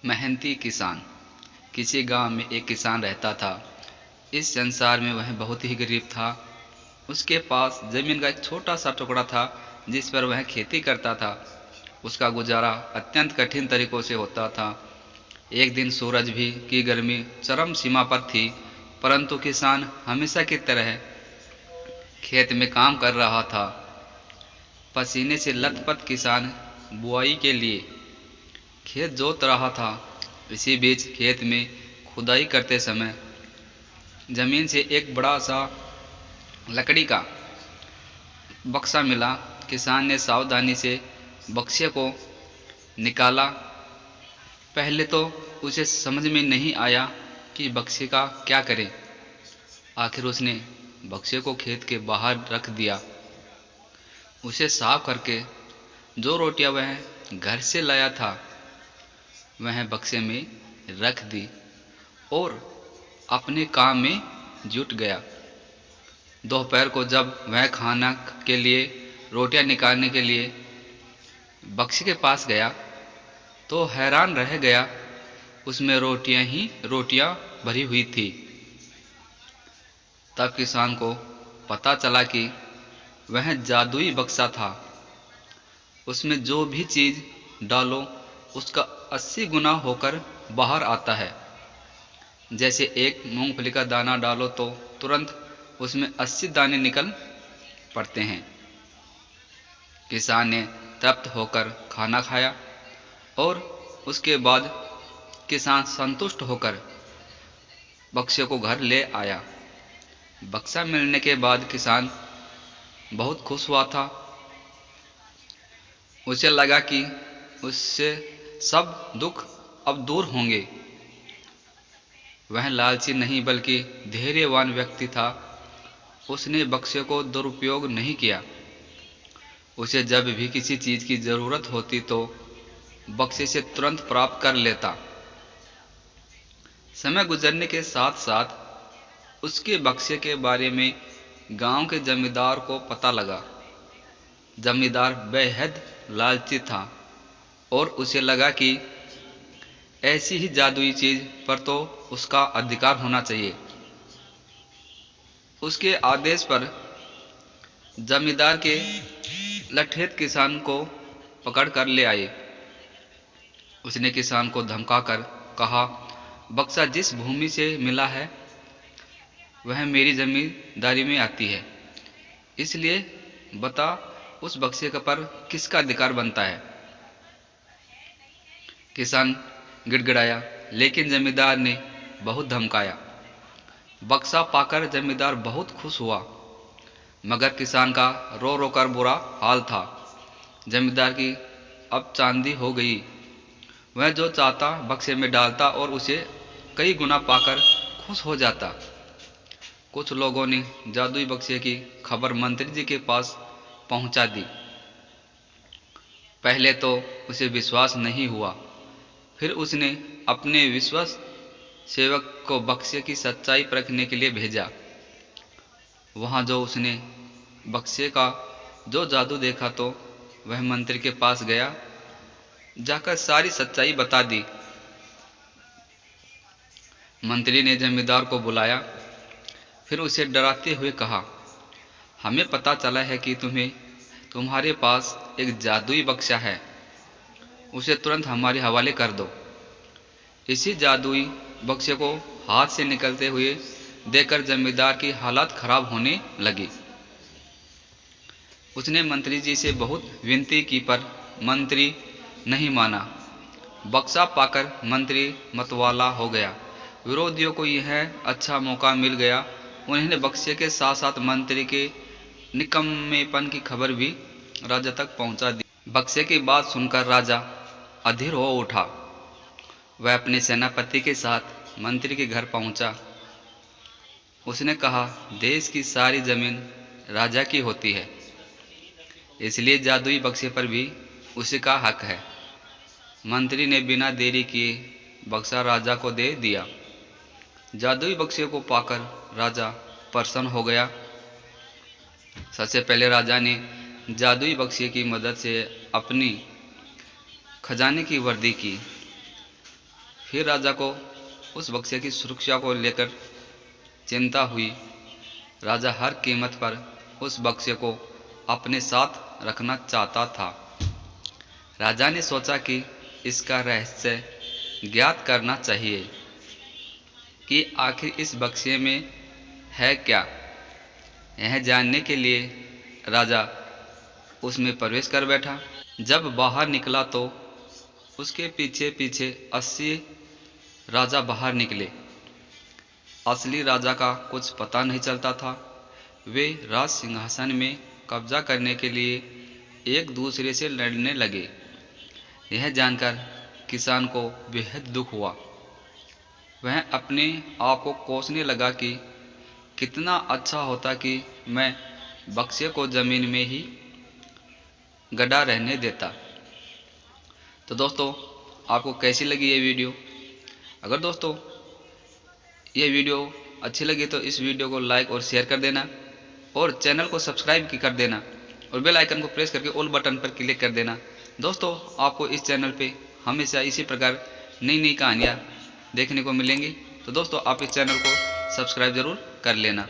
मेहनती किसान। किसी गांव में एक किसान रहता था। इस संसार में वह बहुत ही गरीब था। उसके पास जमीन का एक छोटा सा टुकड़ा था जिस पर वह खेती करता था। उसका गुजारा अत्यंत कठिन तरीकों से होता था। एक दिन सूरज भी की गर्मी चरम सीमा पर थी, परंतु किसान हमेशा की तरह खेत में काम कर रहा था। पसीने से लथपथ किसान बुआई के लिए खेत जोत रहा था। इसी बीच खेत में खुदाई करते समय जमीन से एक बड़ा सा लकड़ी का बक्सा मिला। किसान ने सावधानी से बक्से को निकाला। पहले तो उसे समझ में नहीं आया कि बक्से का क्या करे। आखिर उसने बक्से को खेत के बाहर रख दिया। उसे साफ करके जो रोटियां वह घर से लाया था वह बक्से में रख दी और अपने काम में जुट गया। दोपहर को जब वह खाना के लिए रोटियां निकालने के लिए बक्से के पास गया तो हैरान रह गया। उसमें रोटियां ही रोटियां भरी हुई थी। तब किसान को पता चला कि वह जादुई बक्सा था। उसमें जो भी चीज डालो उसका 80 गुना होकर बाहर आता है। जैसे एक मूंगफली का दाना डालो तो तुरंत उसमें 80 दाने निकल पड़ते हैं। किसान ने तृप्त होकर खाना खाया और उसके बाद किसान संतुष्ट होकर बक्से को घर ले आया। बक्सा मिलने के बाद किसान बहुत खुश हुआ था। उसे लगा कि उससे सब दुख अब दूर होंगे। वह लालची नहीं बल्कि धैर्यवान व्यक्ति था। उसने बक्से को दुरुपयोग नहीं किया। उसे जब भी किसी चीज की जरूरत होती तो बक्से से तुरंत प्राप्त कर लेता। समय गुजरने के साथ साथ उसके बक्से के बारे में गांव के जमींदार को पता लगा। जमींदार बेहद लालची था और उसे लगा कि ऐसी ही जादुई चीज पर तो उसका अधिकार होना चाहिए। उसके आदेश पर जमींदार के लठेत किसान को पकड़ कर ले आए। उसने किसान को धमकाकर कहा, बक्सा जिस भूमि से मिला है वह मेरी जमींदारी में आती है, इसलिए बता उस बक्से पर किसका अधिकार बनता है। किसान गिड़गिड़ाया, लेकिन जमींदार ने बहुत धमकाया। बक्सा पाकर जमींदार बहुत खुश हुआ, मगर किसान का रो रो कर बुरा हाल था। जमींदार की अब चांदी हो गई। वह जो चाहता बक्से में डालता और उसे कई गुना पाकर खुश हो जाता। कुछ लोगों ने जादुई बक्से की खबर मंत्री जी के पास पहुंचा दी। पहले तो उसे विश्वास नहीं हुआ, फिर उसने अपने विश्वास सेवक को बक्से की सच्चाई परखने के लिए भेजा। वहां जो उसने बक्से का जो जादू देखा तो वह मंत्री के पास गया, जाकर सारी सच्चाई बता दी। मंत्री ने जमींदार को बुलाया, फिर उसे डराते हुए कहा, हमें पता चला है कि तुम्हारे पास एक जादुई बक्सा है। उसे तुरंत हमारे हवाले कर दो। इसी जादुई बक्से को हाथ से निकलते हुए देखकर जमींदार की हालत खराब होने लगी। उसने मंत्री जी से बहुत विनती की पर मंत्री नहीं माना। बक्सा पाकर मंत्री मतवाला हो गया। विरोधियों को यह अच्छा मौका मिल गया। उन्होंने बक्से के साथ साथ मंत्री के निकम्मेपन की खबर भी राजा तक पहुंचा दी। बक्से की बात सुनकर राजा अधीर हो उठा। वह अपने सेनापति के साथ मंत्री के घर पहुंचा। उसने कहा, देश की सारी जमीन राजा की होती है, इसलिए जादुई बक्से पर भी उसी का हक है। मंत्री ने बिना देरी किए बक्सा राजा को दे दिया। जादुई बक्से को पाकर राजा प्रसन्न हो गया। सबसे पहले राजा ने जादुई बक्से की मदद से अपनी खजाने की वृद्धि की। फिर राजा को उस बक्से की सुरक्षा को लेकर चिंता हुई। राजा हर कीमत पर उस बक्से को अपने साथ रखना चाहता था। राजा ने सोचा कि इसका रहस्य ज्ञात करना चाहिए कि आखिर इस बक्से में है क्या। यह जानने के लिए राजा उसमें प्रवेश कर बैठा। जब बाहर निकला तो उसके पीछे पीछे 80 राजा बाहर निकले। असली राजा का कुछ पता नहीं चलता था। वे राज सिंहासन में कब्जा करने के लिए एक दूसरे से लड़ने लगे। यह जानकर किसान को बेहद दुख हुआ। वह अपने आप को कोसने लगा कि कितना अच्छा होता कि मैं बक्से को ज़मीन में ही गड़ा रहने देता। तो दोस्तों, आपको कैसी लगी ये वीडियो? अगर दोस्तों ये वीडियो अच्छी लगी तो इस वीडियो को लाइक और शेयर कर देना और चैनल को सब्सक्राइब कर देना और बेल आइकन को प्रेस करके ऑल बटन पर क्लिक कर देना। दोस्तों, आपको इस चैनल पे हमेशा इसी प्रकार नई नई कहानियाँ देखने को मिलेंगी। तो दोस्तों, आप इस चैनल को सब्सक्राइब ज़रूर कर लेना।